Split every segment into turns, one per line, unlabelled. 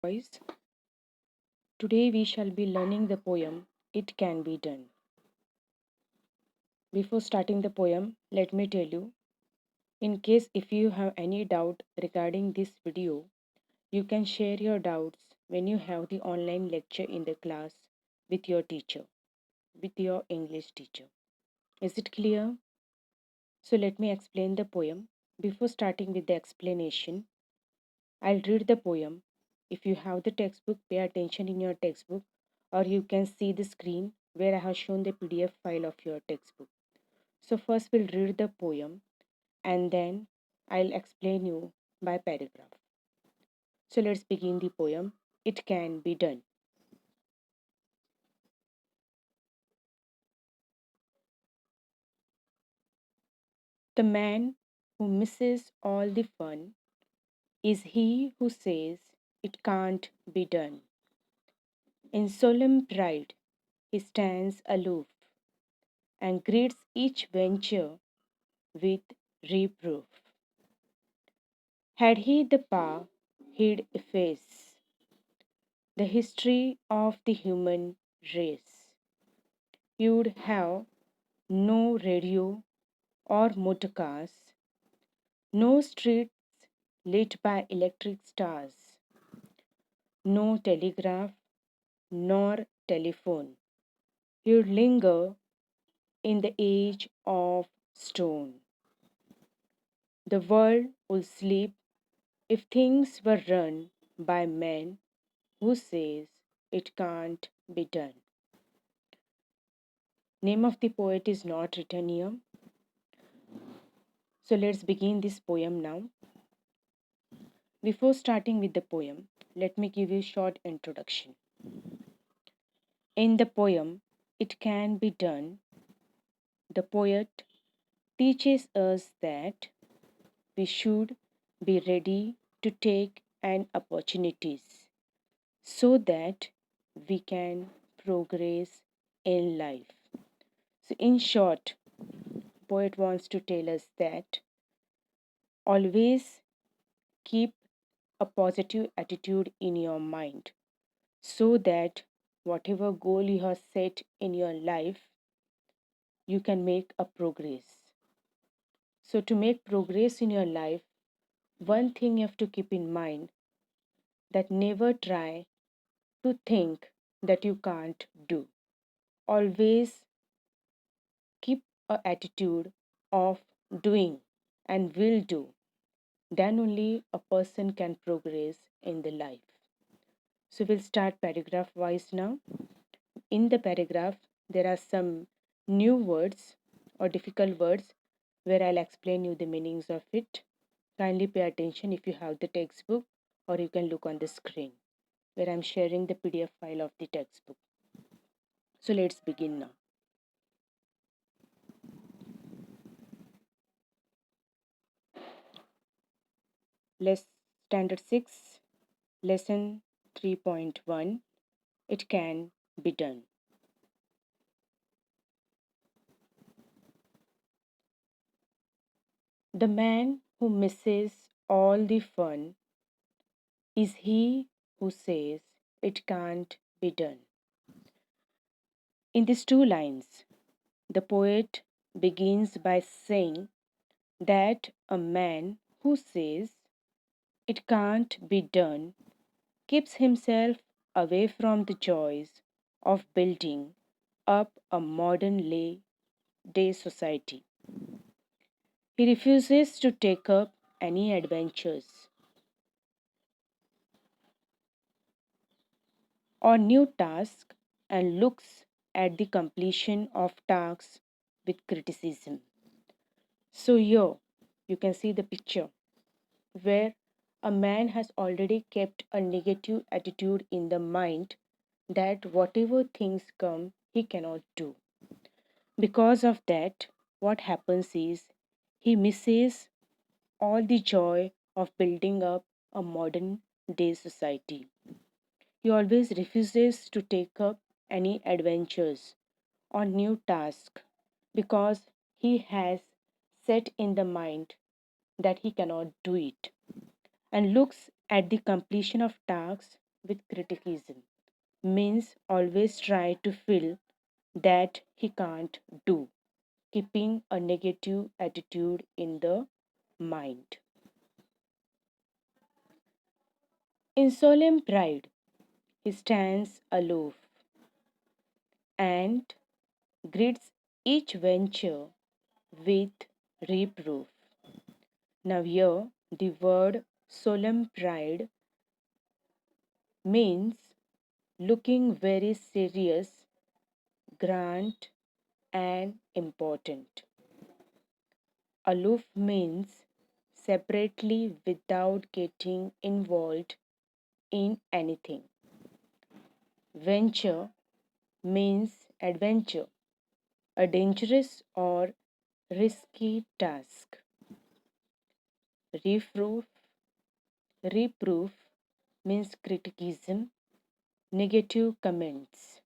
Boys, today we shall be learning the poem It Can Be Done. Before starting the poem, let me tell you, in case if you have any doubt regarding this video, you can share your doubts when you have the online lecture in the class with your teacher, with your English teacher. Is it clear? So let me explain the poem. Before starting with the explanation, I'll read the poem. If you have the textbook, pay attention in your textbook, or you can see the screen where I have shown the PDF file of your textbook. So, first we'll read the poem and then I'll explain you by paragraph. So, let's begin the poem. It can be done. The man who misses all the fun is he who says it can't be done. In solemn pride, he stands aloof and greets each venture with reproof. Had he the power, he'd efface the history of the human race. You'd have no radio or motor cars, no streets lit by electric stars, no telegraph nor telephone. You'd linger in the age of stone. The world would sleep if things were run by men who says it can't be done. Name of the poet is not written here. So let's begin this poem now. Before starting with the poem, let me give you a short introduction. In the poem, It Can Be Done, the poet teaches us that we should be ready to take an opportunities so that we can progress in life. So in short, poet wants to tell us that always keep a positive attitude in your mind so that whatever goal you have set in your life, you can make a progress. So, to make progress in your life, one thing you have to keep in mind that never try to think that you can't do. Always keep a attitude of doing and will do. Then only a person can progress in the life. So we'll start paragraph wise now. In the paragraph, there are some new words or difficult words where I'll explain you the meanings of it. Kindly pay attention if you have the textbook or you can look on the screen where I'm sharing the PDF file of the textbook. So let's begin now. Let's Standard 6, Lesson 3.1. It can be done. The man who misses all the fun is he who says it can't be done. In these two lines, the poet begins by saying that a man who says it can't be done keeps himself away from the joys of building up a modern lay day society. He refuses to take up any adventures or new tasks and looks at the completion of tasks with criticism. So, here you can see the picture where a man has already kept a negative attitude in the mind that whatever things come, he cannot do. Because of that, what happens is he misses all the joy of building up a modern day society. He always refuses to take up any adventures or new task because he has set in the mind that he cannot do it and looks at the completion of tasks with criticism, means always try to feel that he can't do, keeping a negative attitude in the mind. In solemn pride, he stands aloof and greets each venture with reproof. Now, here, the word solemn pride means looking very serious, grand, and important. Aloof means separately without getting involved in anything. Venture means adventure, a dangerous or risky task. Reproof, reproof means criticism, negative comments.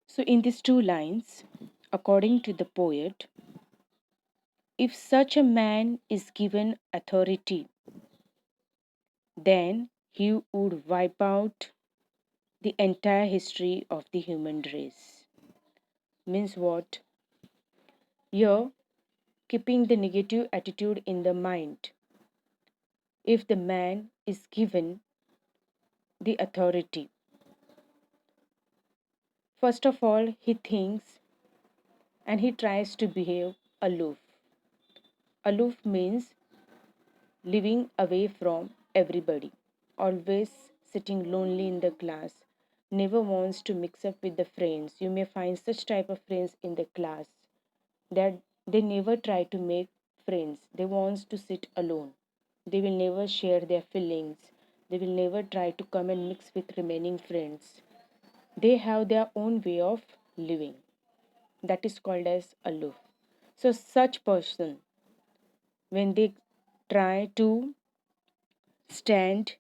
So, in these two lines, according to the poet, if such a man is given authority, then he would wipe out the entire history of the human race. Means what? Here, keeping the negative attitude in the mind. If the man is given the authority, first of all, he thinks and he tries to behave aloof. Aloof means living away from everybody, always sitting lonely in the class, never wants to mix up with the friends. You may find such type of friends in the class that they never try to make friends. They want to sit alone. They will never share their feelings. They will never try to come and mix with remaining friends. They have their own way of living. That is called as aloof. So such person, when they try to stand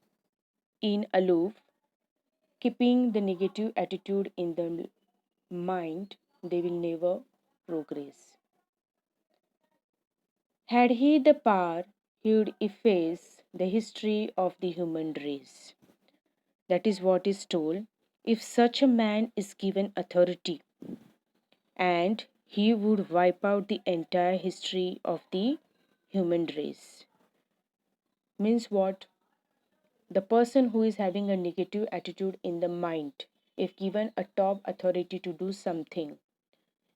in aloof, keeping the negative attitude in the mind, they will never progress. Had he the power, he would efface the history of the human race. That is what is told. If such a man is given authority, and he would wipe out the entire history of the human race. Means what? The person who is having a negative attitude in the mind, if given a top authority to do something,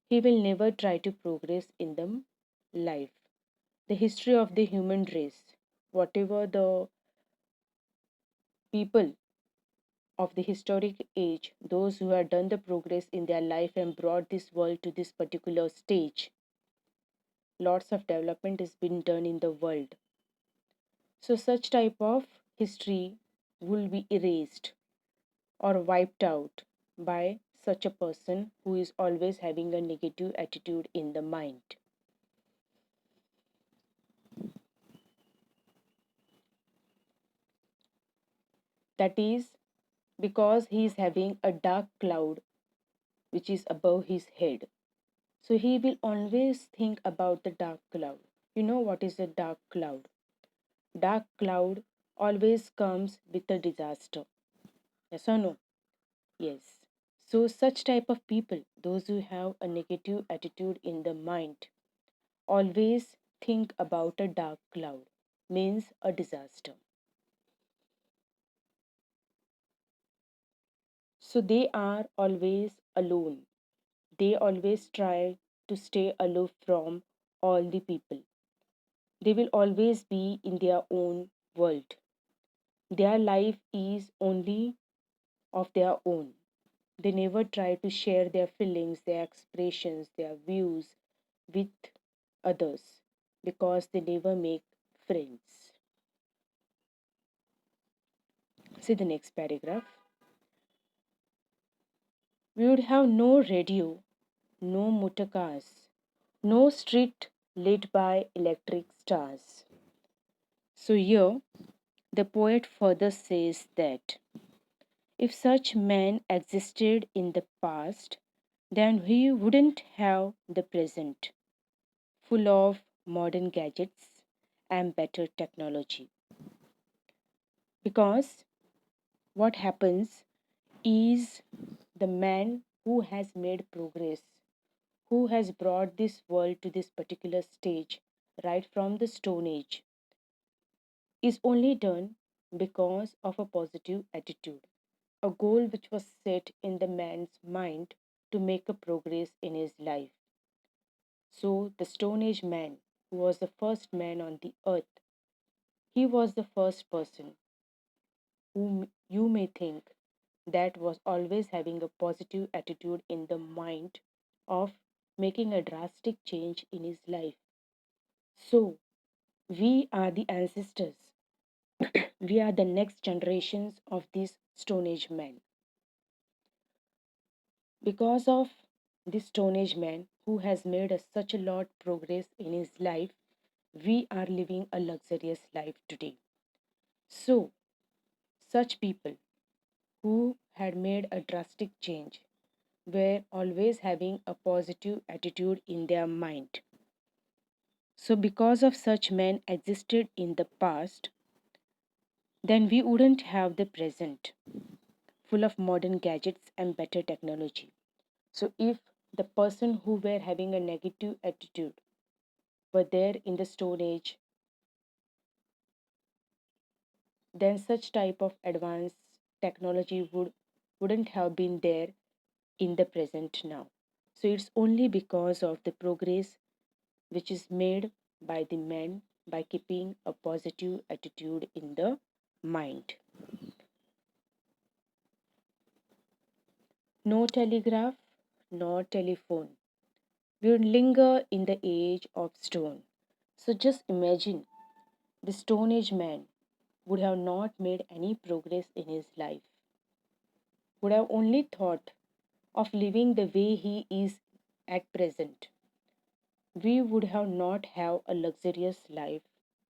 he will never try to progress in the life. The history of the human race, whatever the people of the historic age, those who have done the progress in their life and brought this world to this particular stage, lots of development has been done in the world. So such type of history will be erased or wiped out by such a person who is always having a negative attitude in the mind. That is because he is having a dark cloud which is above his head. So he will always think about the dark cloud. You know what is a dark cloud? Dark cloud always comes with a disaster. Yes or no? Yes. So such type of people, those who have a negative attitude in the mind, always think about a dark cloud, means a disaster. So they are always alone. They always try to stay aloof from all the people. They will always be in their own world. Their life is only of their own. They never try to share their feelings, their expressions, their views with others because they never make friends. See the next paragraph. We would have no radio, no motor cars, no street lit by electric stars. So here the poet further says that if such men existed in the past, then we wouldn't have the present, full of modern gadgets and better technology. Because what happens is the man who has made progress, who has brought this world to this particular stage right from the Stone Age, is only done because of a positive attitude, a goal which was set in the man's mind to make a progress in his life. So, the Stone Age man, who was the first man on the earth, he was the first person whom you may think that was always having a positive attitude in the mind of making a drastic change in his life. So, we are the ancestors. We are the next generations of these Stone Age men. Because of this Stone Age man who has made such a lot progress in his life, we are living a luxurious life today. So, such people who had made a drastic change were always having a positive attitude in their mind. So, because of such men existed in the past, then we wouldn't have the present, full of modern gadgets and better technology. So, if the person who were having a negative attitude were there in the Stone Age, then such type of advanced technology wouldn't have been there in the present now. So it's only because of the progress which is made by the men by keeping a positive attitude in the mind. No telegraph, nor telephone. We would linger in the age of stone. So just imagine the Stone Age man would have not made any progress in his life, would have only thought of living the way he is at present. We would have not have a luxurious life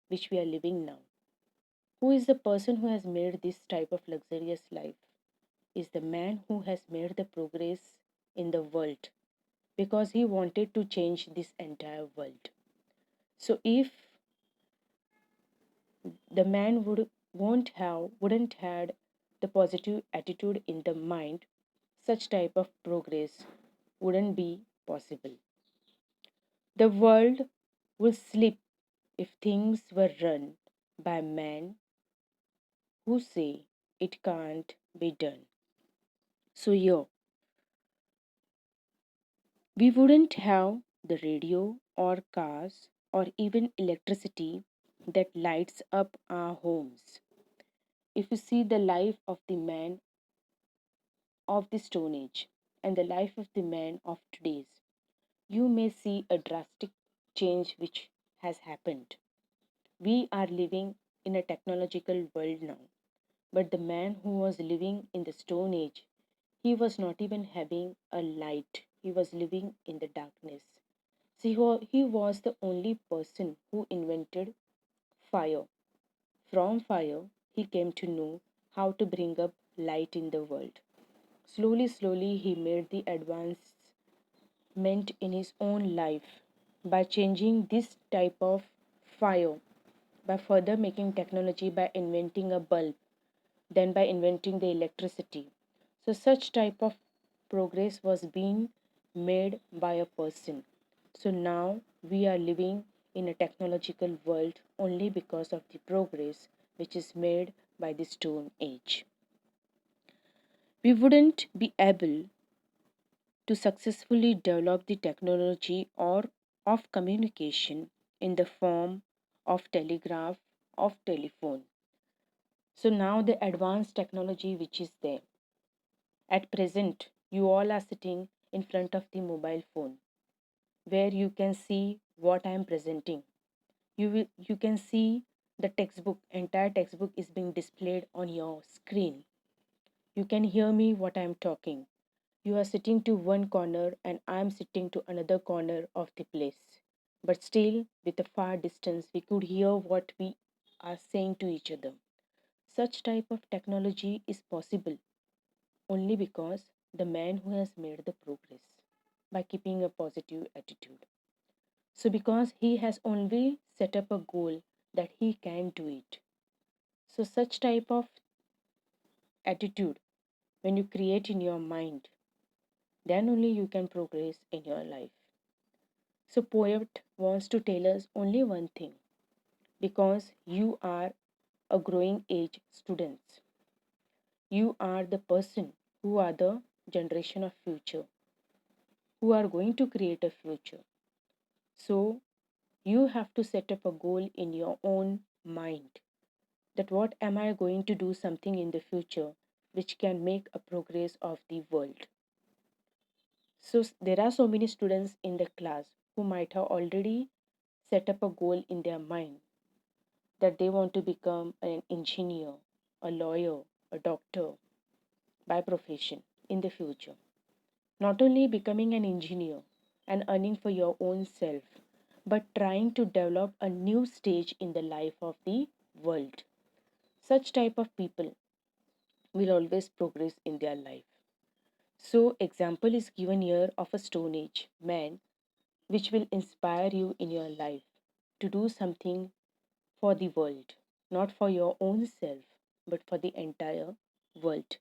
which we are living now. Who is the person who has made this type of luxurious life? Is the man who has made the progress in the world because he wanted to change this entire world. So if the man wouldn't had the positive attitude in the mind, such type of progress wouldn't be possible. The world will slip if things were run by men who say it can't be done. So here we wouldn't have the radio or cars or even electricity that lights up our homes. If you see the life of the man of the Stone Age and the life of the man of today's, you may see a drastic change which has happened. We are living in a technological world now, but the man who was living in the Stone Age, he was not even having a light, he was living in the darkness. So he was the only person who invented fire. From fire, he came to know how to bring up light in the world. Slowly, slowly, he made the advancement in his own life by changing this type of fire, by further making technology, by inventing a bulb, then by inventing the electricity. So, such type of progress was being made by a person. So, now we are living in a technological world only because of the progress which is made by the Stone Age. We wouldn't be able to successfully develop the technology or of communication in the form of telegraph, of telephone. So now the advanced technology which is there. At present, you all are sitting in front of the mobile phone where you can see what I am presenting. You can see the textbook, entire textbook is being displayed on your screen. You can hear me what I am talking. You are sitting to one corner and I am sitting to another corner of the place. But still, with a far distance, we could hear what we are saying to each other. Such type of technology is possible only because the man who has made the progress by keeping a positive attitude. So, because he has only set up a goal that he can do it. So, such type of attitude, when you create in your mind, then only you can progress in your life. So, poet wants to tell us only one thing, because you are a growing age students. You are the person who are the generation of future, who are going to create a future. So, you have to set up a goal in your own mind, that what am I going to do something in the future which can make a progress of the world. So there are so many students in the class who might have already set up a goal in their mind that they want to become an engineer, a lawyer, a doctor by profession in the future. Not only becoming an engineer and earning for your own self, but trying to develop a new stage in the life of the world. Such type of people will always progress in their life. So example is given here of a stone age man which will inspire you in your life to do something for the world, not for your own self, but for the entire world.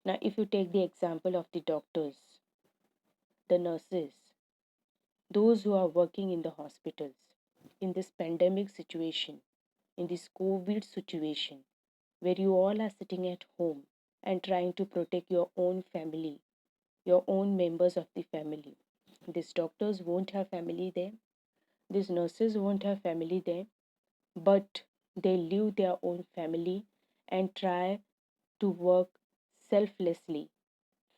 Now, if you take the example of the doctors, the nurses, those who are working in the hospitals, in this pandemic situation, in this COVID situation, where you all are sitting at home and trying to protect your own family, your own members of the family. These doctors won't have family there, these nurses won't have family there, but they leave their own family and try to work selflessly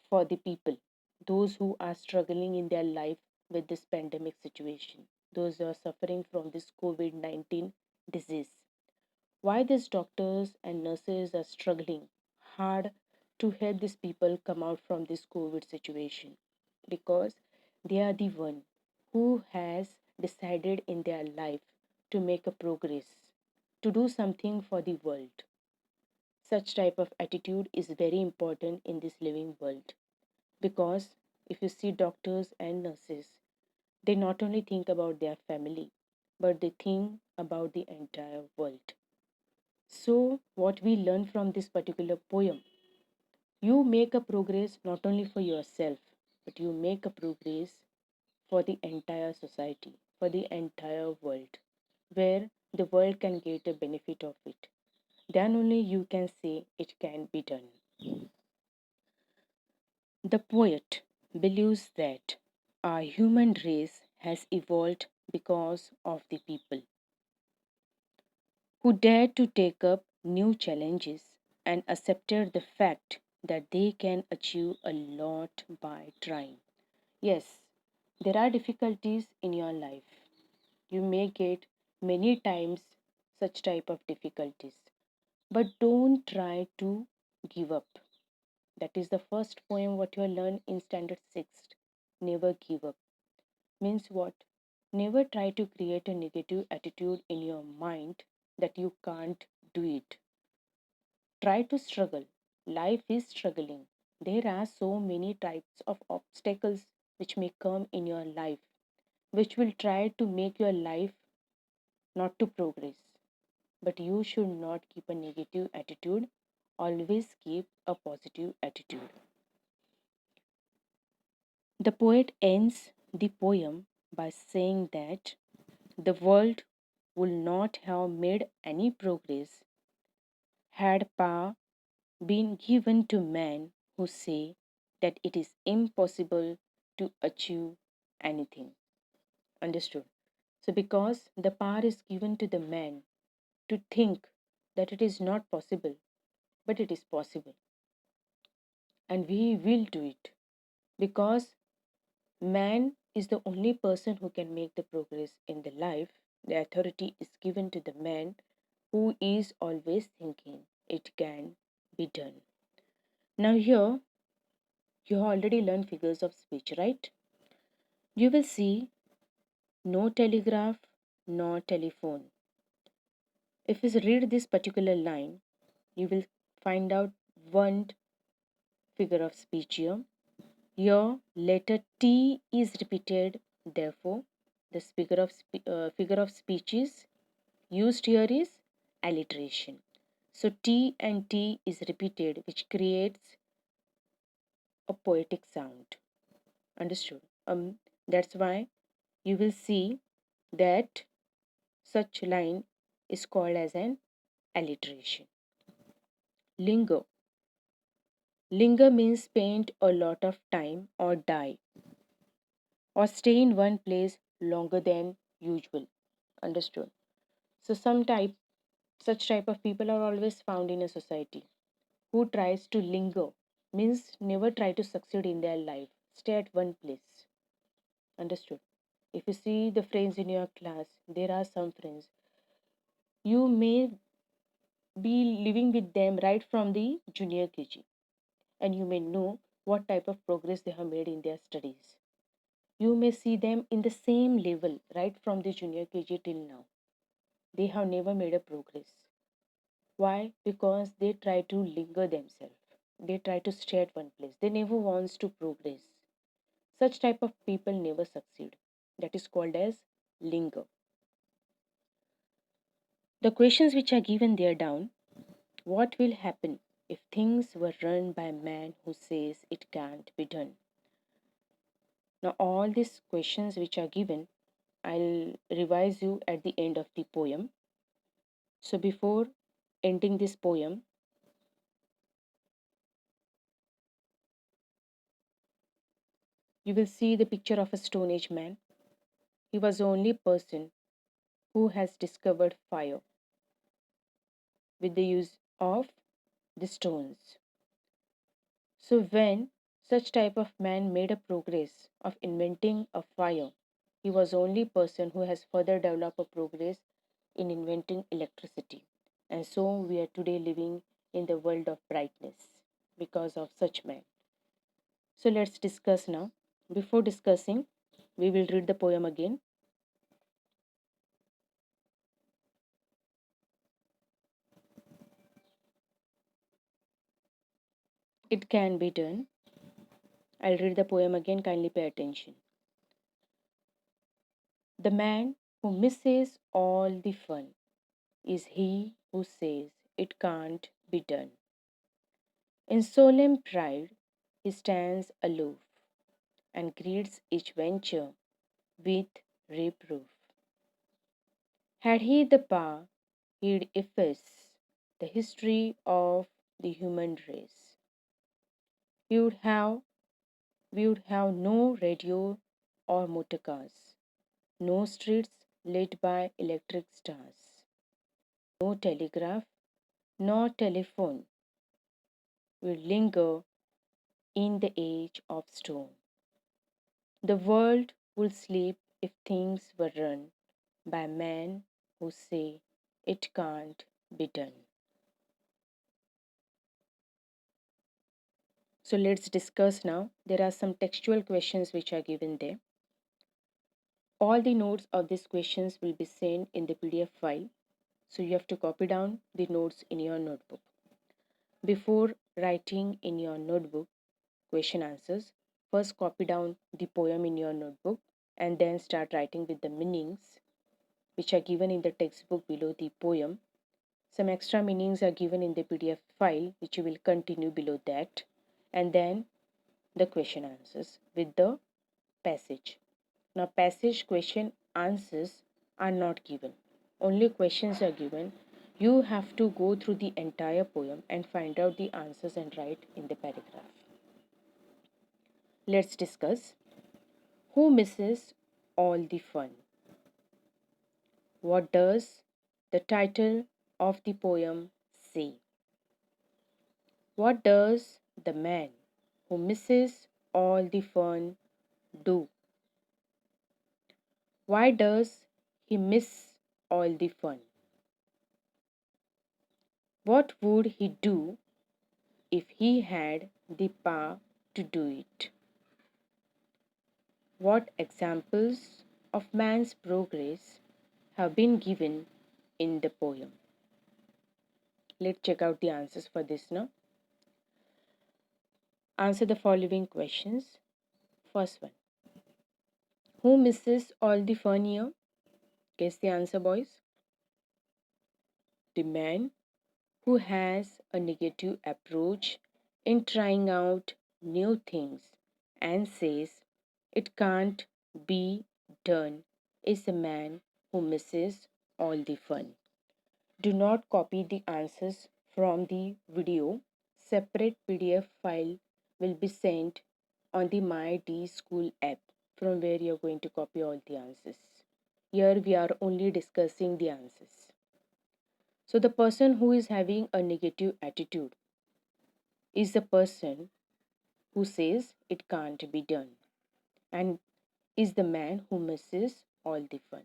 for the people, those who are struggling in their life with this pandemic situation, those who are suffering from this COVID 19 disease. Why these doctors and nurses are struggling hard to help these people come out from this COVID situation? Because they are the one who has decided in their life to make a progress, to do something for the world. Such type of attitude is very important in this living world, because if you see doctors and nurses, they not only think about their family, but they think about the entire world. So, what we learn from this particular poem, you make a progress not only for yourself, but you make a progress for the entire society, for the entire world, where the world can get a benefit of it. Then only you can say it can be done. The poet believes that our human race has evolved because of the people who dared to take up new challenges and accepted the fact that they can achieve a lot by trying. Yes, there are difficulties in your life. You may get many times such type of difficulties, but don't try to give up. That is the first poem what you learn in standard 6. Never give up. Means what? Never try to create a negative attitude in your mind that you can't do it. Try to struggle. Life is struggling. There are so many types of obstacles which may come in your life, which will try to make your life not to progress. But you should not keep a negative attitude. Always keep a positive attitude. The poet ends the poem by saying that the world would not have made any progress had power been given to men who say that it is impossible to achieve anything. Understood? So, because the power is given to the man to think that it is not possible, but it is possible, and we will do it, because man is the only person who can make the progress in the life. The authority is given to the man who is always thinking it can be done. Now, here you have already learned figures of speech, right? You will see no telegraph, nor telephone. If you read this particular line, you will find out one figure of speech here. Here, letter T is repeated, therefore, the figure of speech is used here is alliteration. So T and T is repeated, which creates a poetic sound. Understood? That's why you will see that such line is called as an alliteration. Linger. Linger means spend a lot of time or die or stay in one place longer than usual. Understood? So such type of people are always found in a society who tries to linger means never try to succeed in their life. Stay at one place. Understood? If you see the friends in your class, there are some friends. You may be living with them right from the junior KG, and you may know what type of progress they have made in their studies. You may see them in the same level right from the junior KG till now. They have never made a progress. Why? Because they try to linger themselves. They try to stay at one place. They never wants to progress. Such type of people never succeed. That is called as linger. The questions which are given there down, what will happen if things were run by a man who says it can't be done? Now all these questions which are given, I'll revise you at the end of the poem. So before ending this poem, you will see the picture of a Stone Age man. He was the only person who has discovered fire with the use of the stones. So when such type of man made a progress of inventing a fire, he was the only person who has further developed a progress in inventing electricity. And so we are today living in the world of brightness because of such man. So let's discuss now. Before discussing, we will read the poem again. It can be done. I'll read the poem again, kindly pay attention. The man who misses all the fun is he who says it can't be done. In solemn pride, he stands aloof and greets each venture with reproof. Had he the power, he'd efface the history of the human race. We would have, we would have no radio or motor cars, no streets lit by electric stars, no telegraph, nor telephone will linger in the age of stone. The world would sleep if things were run by men who say it can't be done. So let's discuss now. There are some textual questions which are given there. All the notes of these questions will be sent in the PDF file. So you have to copy down the notes in your notebook. Before writing in your notebook question answers, first copy down the poem in your notebook and then start writing with the meanings which are given in the textbook below the poem. Some extra meanings are given in the PDF file, which you will continue below that, and then the question answers with the passage. Now, passage question answers are not given, only questions are given. You have to go through the entire poem and find out the answers and write in the paragraph. Let's discuss who misses all the fun. What does the title of the poem say? What does the man who misses all the fun do? Why does he miss all the fun? What would he do if he had the power to do it? What examples of man's progress have been given in the poem? Let's check out the answers for this now. Answer the following questions. First one, who misses all the fun here? Guess the answer, boys. The man who has a negative approach in trying out new things and says it can't be done is a man who misses all the fun. Do not copy the answers from the video. Separate PDF file will be sent on the My D School app from where you're going to copy all the answers. Here we are only discussing the answers. So the person who is having a negative attitude is the person who says it can't be done and is the man who misses all the fun.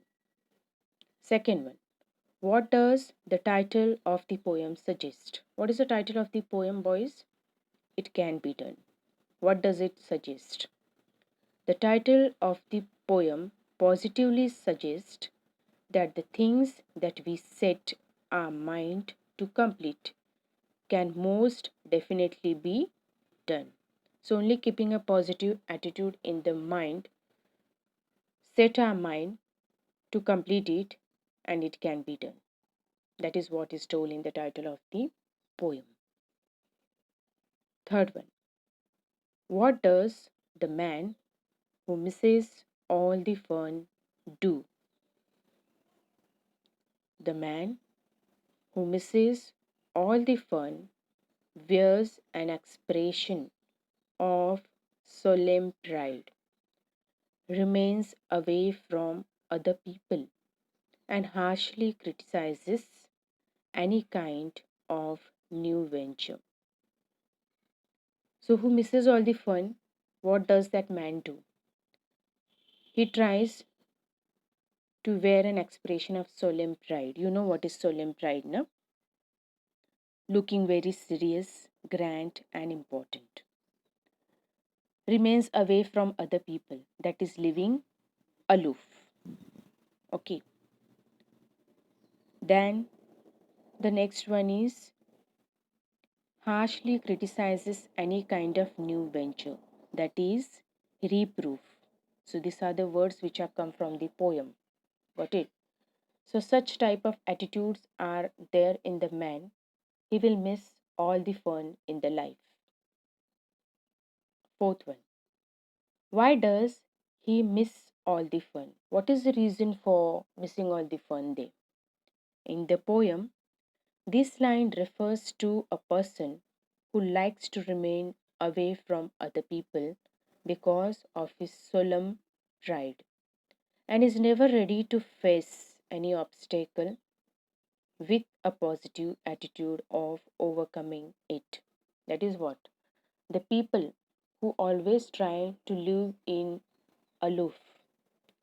Second one, what does the title of the poem suggest? What is the title of the poem, boys? It can be done. What does it suggest? The title of the poem positively suggests that the things that we set our mind to complete can most definitely be done. So, only keeping a positive attitude in the mind, set our mind to complete it, and it can be done. That is what is told in the title of the poem. Third one, what does the man who misses all the fun do? The man who misses all the fun wears an expression of solemn pride, remains away from other people, and harshly criticizes any kind of new venture. So, who misses all the fun? What does that man do? He tries to wear an expression of solemn pride. You know what is solemn pride, no? Looking very serious, grand, and important. Remains away from other people, that is living aloof. Okay. Then the next one is harshly criticizes any kind of new venture, that is reproof. So these are the words which are come from the poem. Got it? So such type of attitudes are there in the man. He will miss all the fun in the life. Fourth one. Why does he miss all the fun? What is the reason for missing all the fun there? In the poem, this line refers to a person who likes to remain away from other people because of his solemn pride and is never ready to face any obstacle with a positive attitude of overcoming it. That is what the people who always try to live in aloof,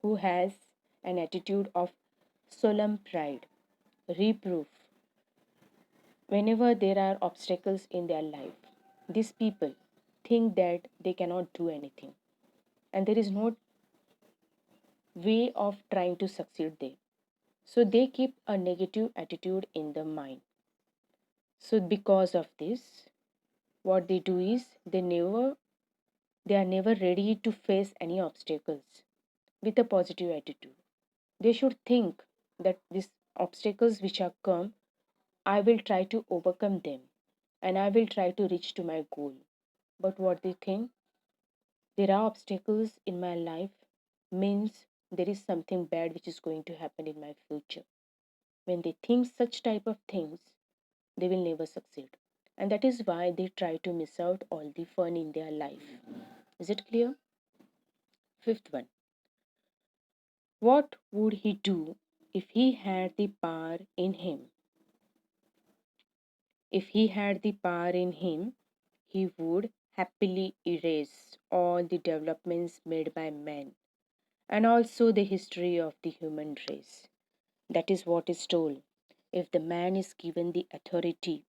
who has an attitude of solemn pride, reproof, whenever there are obstacles in their life, these people think that they cannot do anything and there is no way of trying to succeed there. So they keep a negative attitude in the mind. So because of this, what they do is they are never ready to face any obstacles with a positive attitude. They should think that these obstacles which are come, I will try to overcome them and I will try to reach to my goal. But what they think, there are obstacles in my life means there is something bad which is going to happen in my future. When they think such type of things, they will never succeed. And that is why they try to miss out all the fun in their life. Is it clear? Fifth one. What would he do if he had the power in him? If he had the power in him, he would happily erase all the developments made by men and also the history of the human race. That is what is told. If the man is given the authority,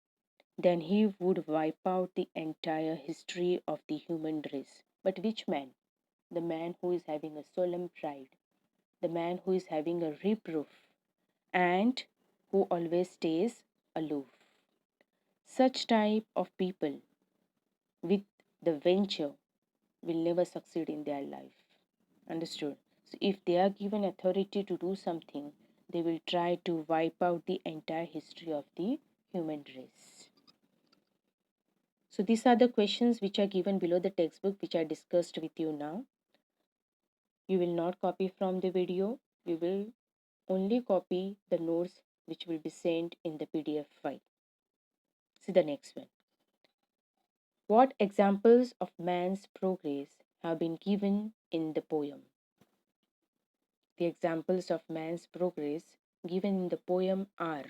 then he would wipe out the entire history of the human race. But which man? The man who is having a solemn pride, the man who is having a reproof, and who always stays aloof. Such type of people with the venture will never succeed in their life. Understood? So, if they are given authority to do something, they will try to wipe out the entire history of the human race? So these are the questions which are given below the textbook which I discussed with you now. You will not copy from the video. You will only copy the notes which will be sent in the PDF file. See the next one. What examples of man's progress have been given in the poem? The examples of man's progress given in the poem are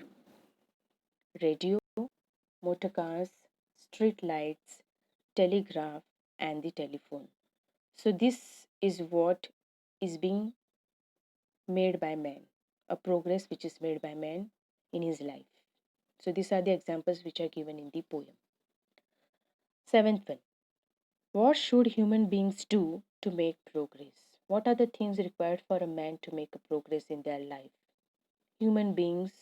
radio, motor cars, street lights, telegraph, and the telephone. So, this is what is being made by man, a progress which is made by man in his life. So, these are the examples which are given in the poem. Seventh one. What should human beings do to make progress? What are the things required for a man to make a progress in their life? Human beings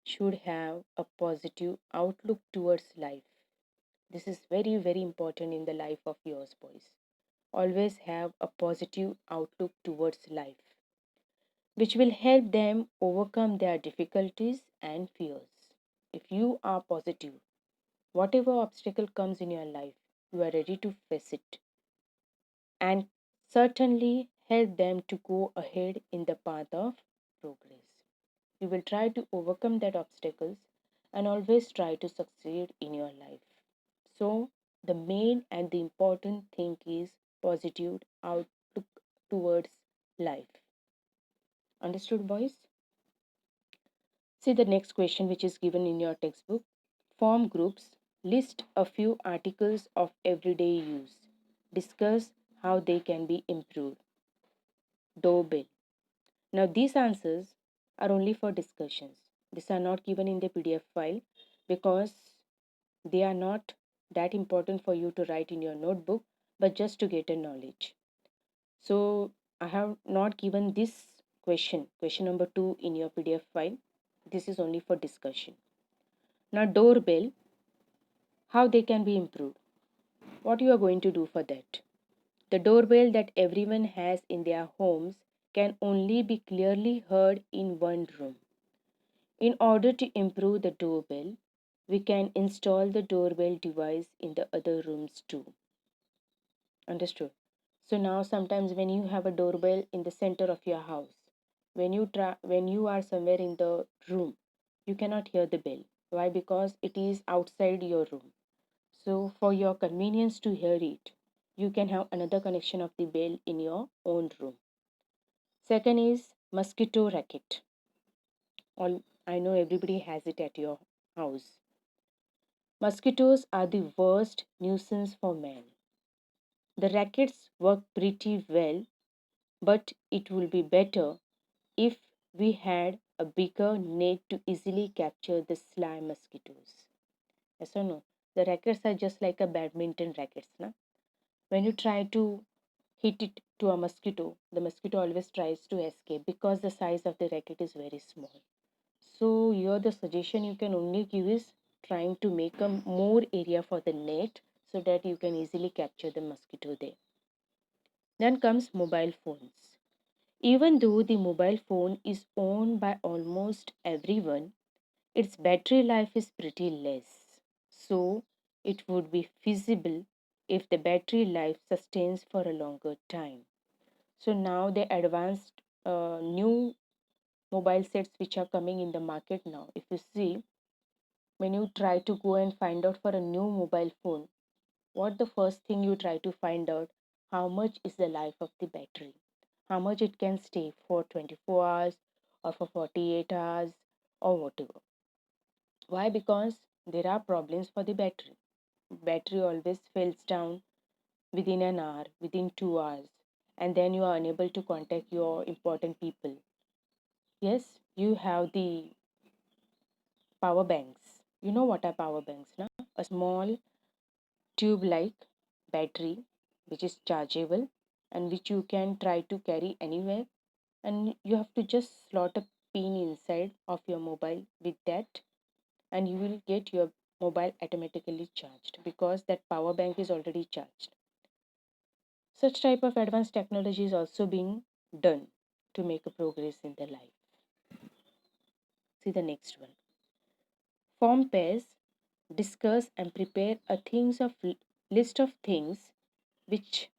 should have a positive outlook towards life. This is very, very important in the life of yours, boys. Always have a positive outlook towards life, which will help them overcome their difficulties and fears. If you are positive, whatever obstacle comes in your life, you are ready to face it and certainly help them to go ahead in the path of progress. You will try to overcome that obstacles and always try to succeed in your life. So, the main and the important thing is positive outlook towards life. Understood, boys? See the next question, which is given in your textbook. Form groups, list a few articles of everyday use. Discuss how they can be improved. Doorbell. Now, these answers are only for discussions. These are not given in the PDF file because they are not that important for you to write in your notebook, but just to get a knowledge. So, I have not given this question number 2 in your PDF file. This is only for discussion. Now, doorbell, how they can be improved. What you are going to do for that? The doorbell that everyone has in their homes can only be clearly heard in one room. In order to improve the doorbell, we can install the doorbell device in the other rooms too. Understood? So now sometimes when you have a doorbell in the center of your house, when you are somewhere in the room, you cannot hear the bell. Why? Because it is outside your room. So for your convenience to hear it, you can have another connection of the bell in your own room. Second is mosquito racket. All I know everybody has it at your house. Mosquitoes are the worst nuisance for man. The rackets work pretty well, but it will be better if we had a bigger net to easily capture the sly mosquitoes. Yes or no? The rackets are just like a badminton rackets. Na? When you try to hit it to a mosquito, the mosquito always tries to escape because the size of the racket is very small. So here the suggestion you can only give is trying to make a more area for the net so that you can easily capture the mosquito there. Then comes mobile phones. Even though the mobile phone is owned by almost everyone, its battery life is pretty less. So it would be feasible if the battery life sustains for a longer time. So now the advanced new mobile sets which are coming in the market now, if you see, when you try to go and find out for a new mobile phone, what the first thing you try to find out, how much is the life of the battery, how much it can stay for 24 hours or for 48 hours or whatever. Why? Because there are problems for the battery always fails down within an hour, within 2 hours, and then you are unable to contact your important people. Yes, you have the power banks. You know what are power banks now? A small tube like battery which is chargeable and which you can try to carry anywhere, and you have to just slot a pin inside of your mobile with that, and you will get your mobile automatically charged because that power bank is already charged. Such type of advanced technology is also being done to make a progress in the life. See the next one. Form pairs, discuss and prepare a things of list of things which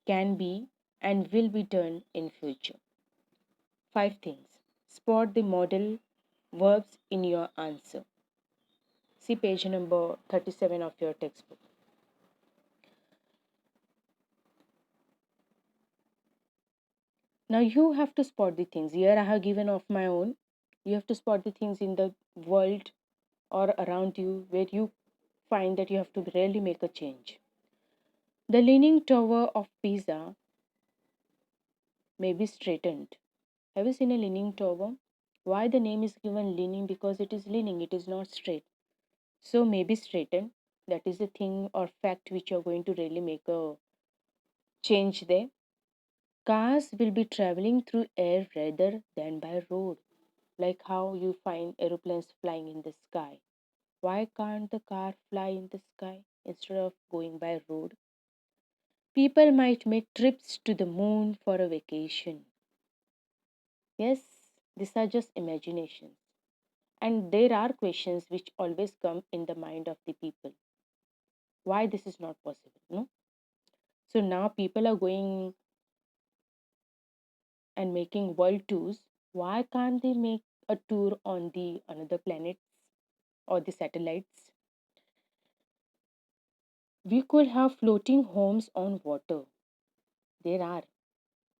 can be and will be done in future. 5 things. Spot the modal verbs in your answer. See page number 37 of your textbook. Now you have to spot the things. Here I have given of my own. You have to spot the things in the world or around you where you find that you have to really make a change. The Leaning Tower of Pisa may be straightened. Have you seen a leaning tower? Why the name is given leaning? Because it is leaning, it is not straight. So maybe straightened. That is the thing or fact which you're going to really make a change there. Cars will be traveling through air rather than by road. Like how you find aeroplanes flying in the sky. Why can't the car fly in the sky instead of going by road? People might make trips to the moon for a vacation. Yes, these are just imaginations. And there are questions which always come in the mind of the people. Why this is not possible? No? So now people are going and making world tours. Why can't they make a tour on the another planets or the satellites? We could have floating homes on water. There are.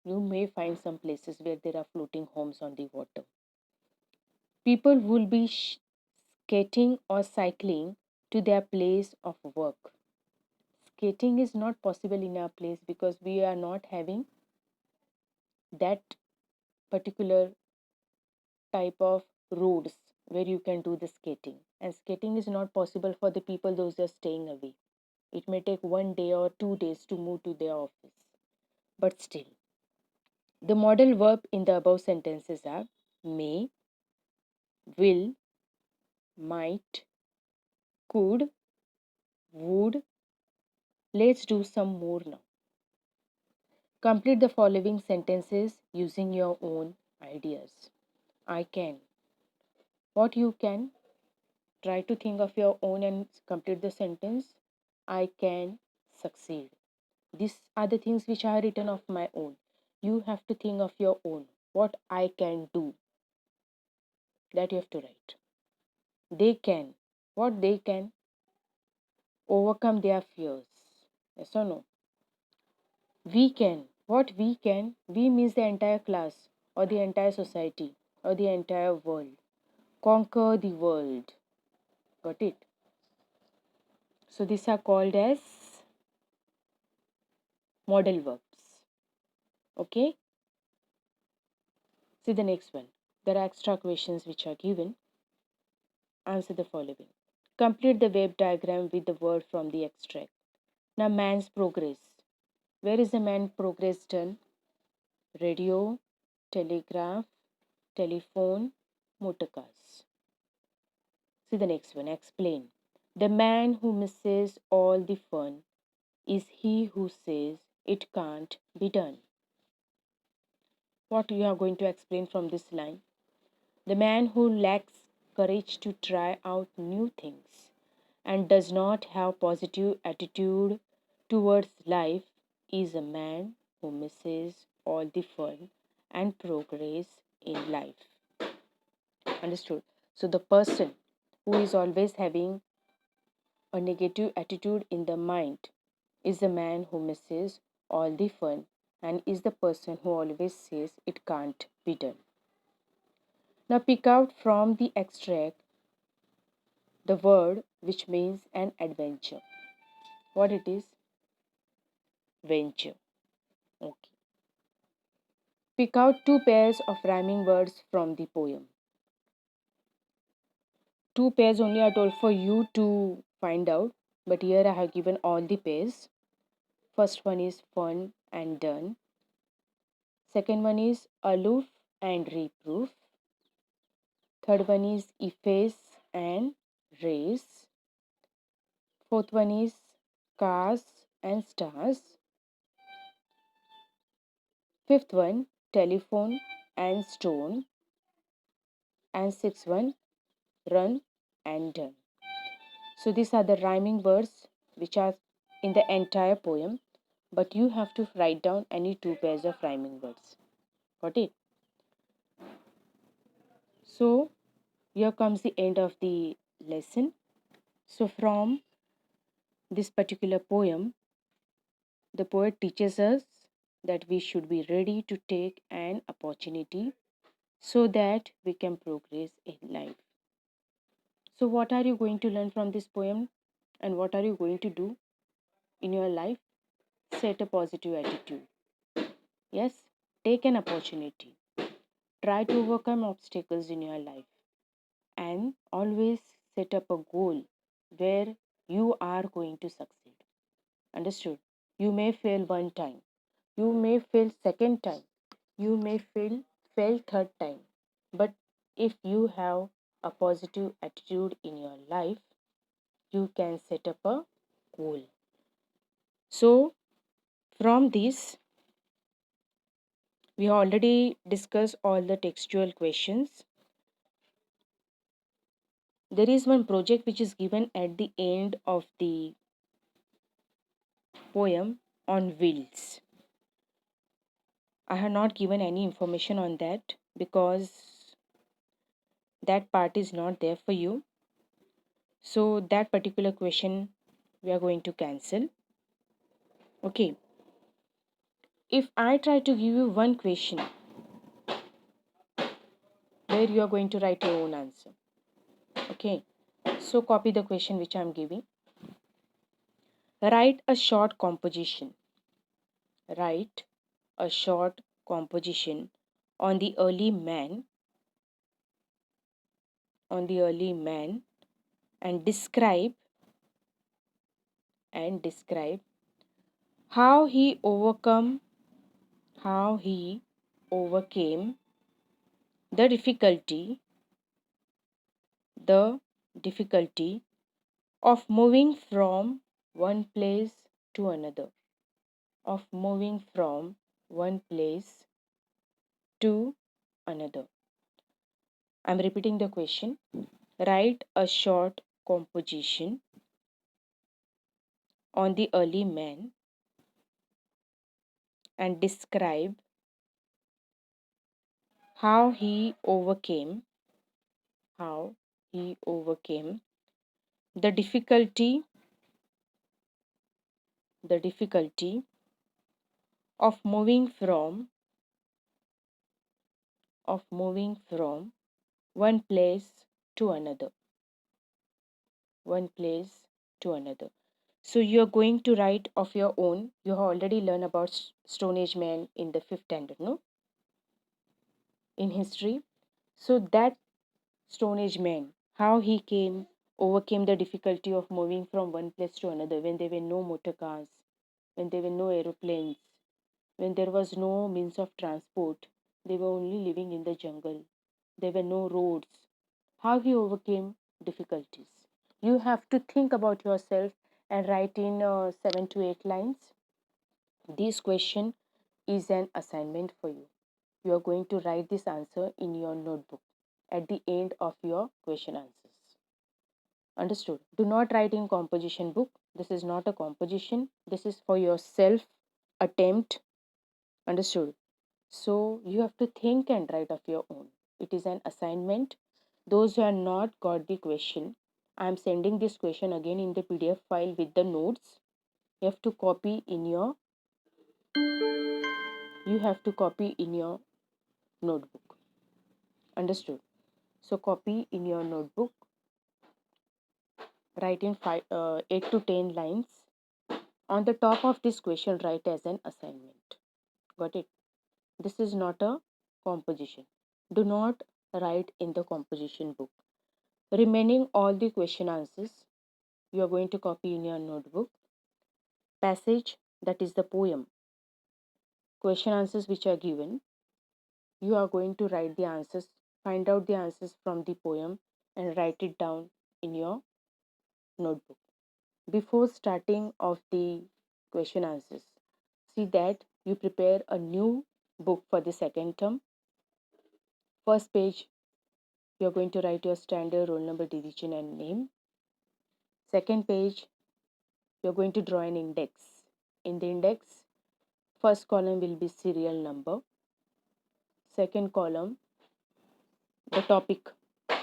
You may find some places where there are floating homes on the water. People will be skating or cycling to their place of work. Skating is not possible in our place because we are not having that particular type of roads where you can do the skating. And skating is not possible for the people those are staying away. It may take 1 day or 2 days to move to their office. But still, the modal verb in the above sentences are may, will, might, could, would. Let's do some more now. Complete the following sentences using your own ideas. I can. What you can? Try to think of your own and complete the sentence. I can succeed. These are the things which I have written of my own. You have to think of your own. What I can do. That you have to write. They can. What they can? Overcome their fears. Yes or no? We can. What we can? We means the entire class or the entire society or the entire world. Conquer the world. Got it? So these are called as modal verbs. Okay? See the next one. There are extra questions which are given. Answer the following. Complete the wave diagram with the word from the extract. Now, man's progress. Where is the man progress done? Radio, telegraph, telephone, motor cars. See the next one. Explain. The man who misses all the fun is he who says it can't be done. What you are going to explain from this line? The man who lacks courage to try out new things and does not have positive attitude towards life is a man who misses all the fun and progress in life. Understood? So the person who is always having a negative attitude in the mind is the man who misses all the fun and is the person who always says it can't be done. Now pick out from the extract the word which means an adventure. What it is? Venture. Okay. Pick out two pairs of rhyming words from the poem. Two pairs only are told for you to find out, but here I have given all the pairs. First one is fun and done. Second one is aloof and reproof. Third one is efface and race. Fourth one is cars and stars. Fifth one, telephone and stone. And sixth one, run and done. So these are the rhyming words which are in the entire poem, but you have to write down any two pairs of rhyming words. Got it? So here comes the end of the lesson. So from this particular poem, the poet teaches us that we should be ready to take an opportunity so that we can progress in life. So, what are you going to learn from this poem and what are you going to do in your life? Set a positive attitude. Yes, take an opportunity. Try to overcome obstacles in your life and always set up a goal where you are going to succeed. Understood? You may fail one time, you may fail second time, you may fail third time. But if you have a positive attitude in your life, you can set up a goal. So from this, we already discussed all the textual questions. There is one project which is given at the end of the poem on wheels. I have not given any information on that because that part is not there for you. So that particular question we are going to cancel. Okay. If I try to give you one question where you are going to write your own answer. Okay. So copy the question which I am giving. Write a short composition. Write a short composition on the early man, on the early man, and describe how he overcome how he overcame the the difficulty of moving from one place to another, of moving from one place to another. I'm repeating the question. Write a short composition on the early man and describe how he overcame how he overcame the difficulty of moving from one place to another, one place to another. So you're going to write of your own. You have already learned about Stone Age man in the fifth standard, no? In history. So that Stone Age man, how he overcame the difficulty of moving from one place to another when there were no motor cars, when there were no aeroplanes, when there was no means of transport, they were only living in the jungle. There were no roads. How he overcame difficulties. You have to think about yourself and write in 7 to 8 lines. This question is an assignment for you. You are going to write this answer in your notebook at the end of your question answers. Understood? Do not write in composition book. This is not a composition. This is for your self attempt. Understood? So you have to think and write of your own. It is an assignment. Those who have not got the question, I am sending this question again in the PDF file with the notes. You have to copy in your you have to copy in your notebook. Understood? So copy in your notebook. Write in 8 to 10 lines. On the top of this question, write as an assignment. Got it? This is not a composition. Do not write in the composition book. Remaining all the question answers you are going to copy in your notebook. Passage, that is the poem. Question answers which are given, you are going to write the answers, find out the answers from the poem and write it down in your notebook. Before starting of the question answers, see that you prepare a new book for the second term. First page You're going to write your standard, roll number, division, and name. Second page, you're going to draw an index. In the index, first column will be serial number. Second column, the topic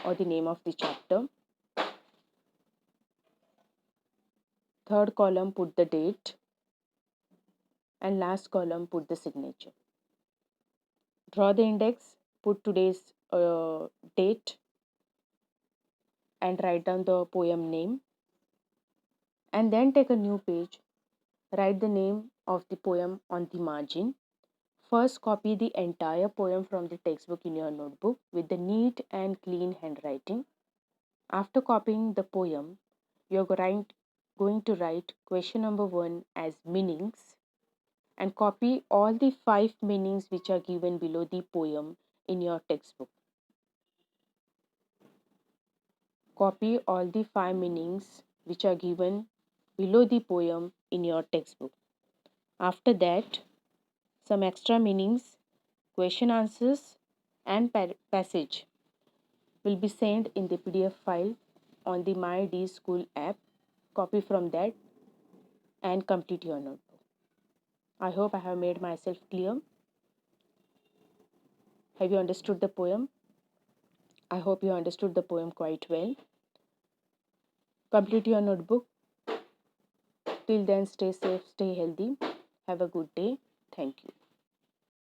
or the name of the chapter. Third column, put the date. And last column, put the signature. Draw the index, put today's date, and write down the poem name. And then take a new page, write the name of the poem on the margin. First, copy the entire poem from the textbook in your notebook with the neat and clean handwriting. After copying the poem, you're going to write question number 1 as meanings and copy all the 5 meanings which are given below the poem in your textbook. Copy all the 5 meanings which are given below the poem in your textbook. After that, some extra meanings, question answers, and passage will be sent in the PDF file on the My D School app. Copy from that and complete your notebook. I hope I have made myself clear. Have you understood the poem? I hope you understood the poem quite well. Complete your notebook. Till then, stay safe, stay healthy. Have a good day. Thank you.